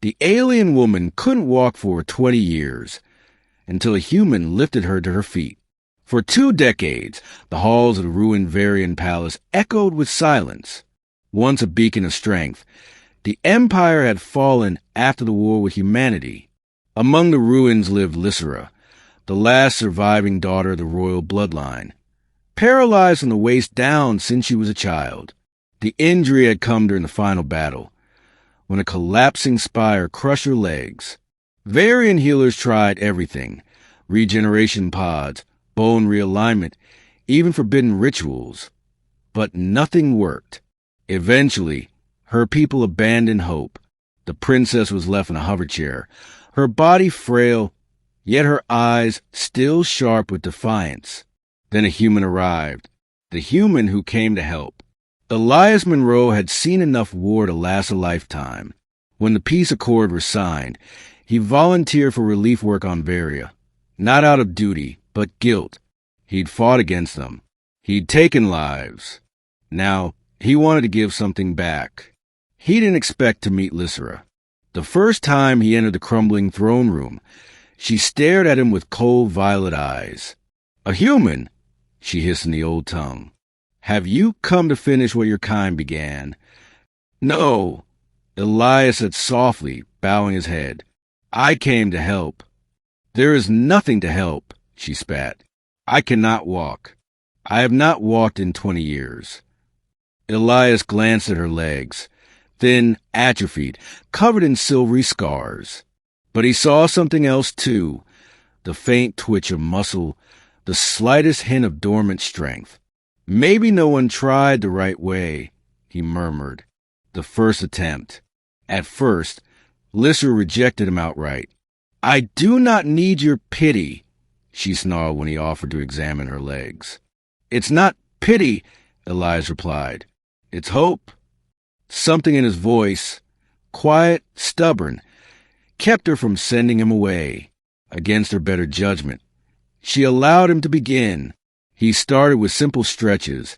The alien woman couldn't walk for 20 years, until a human lifted her to her feet. For 2 decades, the halls of the ruined Varian palace echoed with silence. Once a beacon of strength, the empire had fallen after the war with humanity. Among the ruins lived Lysera, the last surviving daughter of the royal bloodline. Paralyzed from the waist down since she was a child, the injury had come during the final battle, when a collapsing spire crushed her legs. Varian healers tried everything: regeneration pods, bone realignment, even forbidden rituals. But nothing worked. Eventually, her people abandoned hope. The princess was left in a hoverchair, her body frail, yet her eyes still sharp with defiance. Then a human arrived, the human who came to help. Elias Monroe had seen enough war to last a lifetime. When the peace accord was signed, he volunteered for relief work on Varia. Not out of duty, but guilt. He'd fought against them. He'd taken lives. Now, he wanted to give something back. He didn't expect to meet Lysera. The first time he entered the crumbling throne room, she stared at him with cold violet eyes. "A human," she hissed in the old tongue. "Have you come to finish what your kind began?" "No," Elias said softly, bowing his head. "I came to help." "There is nothing to help," she spat. "I cannot walk. I have not walked in 20 years. Elias glanced at her legs, thin, atrophied, covered in silvery scars. But he saw something else, too, the faint twitch of muscle, the slightest hint of dormant strength. "Maybe no one tried the right way," he murmured. "The first attempt." At first, Lysera rejected him outright. "I do not need your pity," she snarled when he offered to examine her legs. "It's not pity," Elias replied. "It's hope." Something in his voice, quiet, stubborn, kept her from sending him away. Against her better judgment, she allowed him to begin. He started with simple stretches,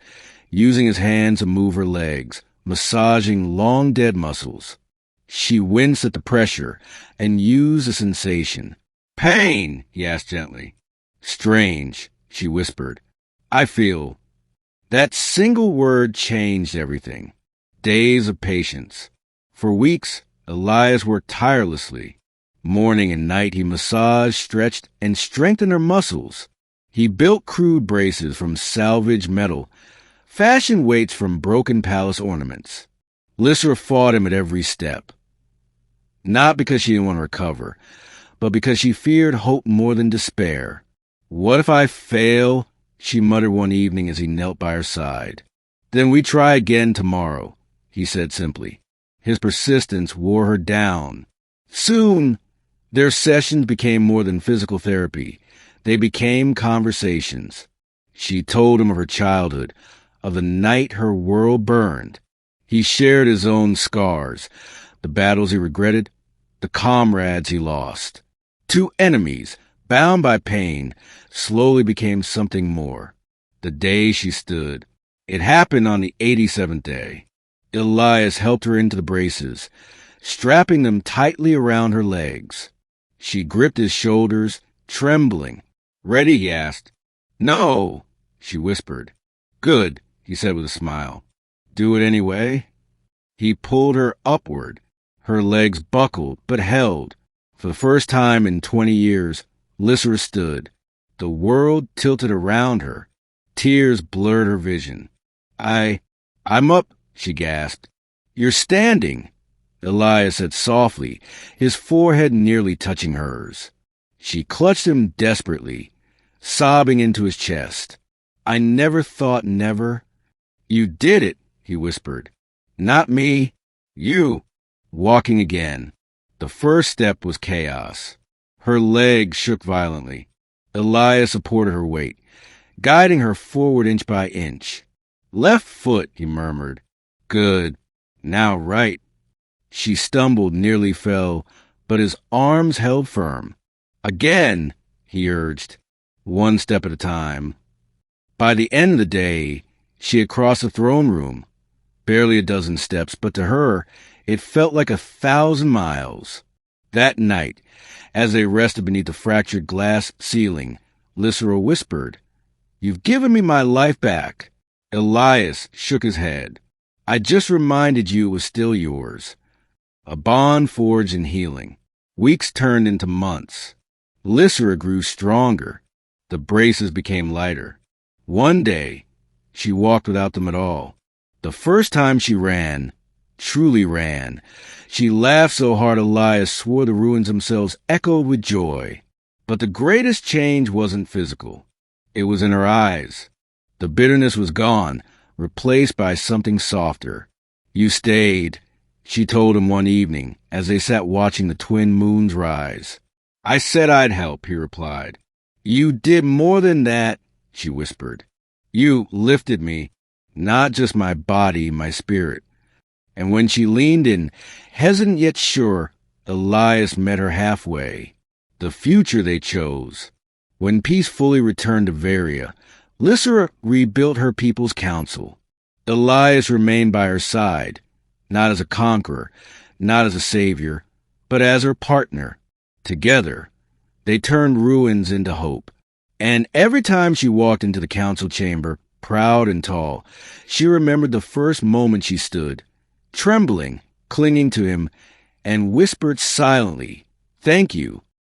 using his hands to move her legs, massaging long dead muscles. She winced at the pressure and used the sensation. "Pain?" he asked gently. "Strange," she whispered. "I feel." That single word changed everything. Days of patience. For weeks, Elias worked tirelessly. Morning and night he massaged, stretched, and strengthened her muscles. He built crude braces from salvaged metal, fashioned weights from broken palace ornaments. Lysera fought him at every step. Not because she didn't want to recover, but because she feared hope more than despair. "What if I fail?" she muttered one evening as he knelt by her side. "Then we try again tomorrow," he said simply. His persistence wore her down. Soon, their sessions became more than physical therapy. They became conversations. She told him of her childhood, of the night her world burned. He shared his own scars, the battles he regretted, the comrades he lost. Two enemies, bound by pain, slowly became something more. The day she stood. It happened on the 87th day. Elias helped her into the braces, strapping them tightly around her legs. She gripped his shoulders, trembling. "Ready?" he asked. "No," she whispered. "Good," he said with a smile. "Do it anyway?" He pulled her upward. Her legs buckled, but held. For the first time in 20 years, Lysera stood. The world tilted around her. Tears blurred her vision. I'm up," she gasped. "You're standing," Elias said softly, his forehead nearly touching hers. She clutched him desperately, sobbing into his chest. "I never thought never." "You did it," he whispered. "Not me. You." Walking again. The first step was chaos. Her legs shook violently. Elias supported her weight, guiding her forward inch by inch. "Left foot," he murmured. "Good. Now right." She stumbled, nearly fell, but his arms held firm. "Again," he urged, one step at a time. By the end of the day, she had crossed the throne room. Barely a dozen steps, but to her, It felt like 1,000 miles. That night, as they rested beneath the fractured glass ceiling, Lysera whispered, "You've given me my life back." Elias shook his head. "I just reminded you it was still yours." A bond forged in healing. Weeks turned into months. Lysera grew stronger. The braces became lighter. One day, she walked without them at all. The first time she ran, truly ran, she laughed so hard Elias swore the ruins themselves echoed with joy. But the greatest change wasn't physical. It was in her eyes. The bitterness was gone, replaced by something softer. "You stayed," she told him one evening as they sat watching the twin moons rise. "I said I'd help," he replied. "You did more than that," she whispered. "You lifted me, not just my body, my spirit." And when she leaned in, hesitant yet sure, Elias met her halfway. The future they chose. When peace fully returned to Varia, Lysera rebuilt her people's council. Elias remained by her side, not as a conqueror, not as a savior, but as her partner. Together, they turned ruins into hope. And every time she walked into the council chamber, proud and tall, she remembered the first moment she stood, trembling, clinging to him, and whispered silently, "Thank you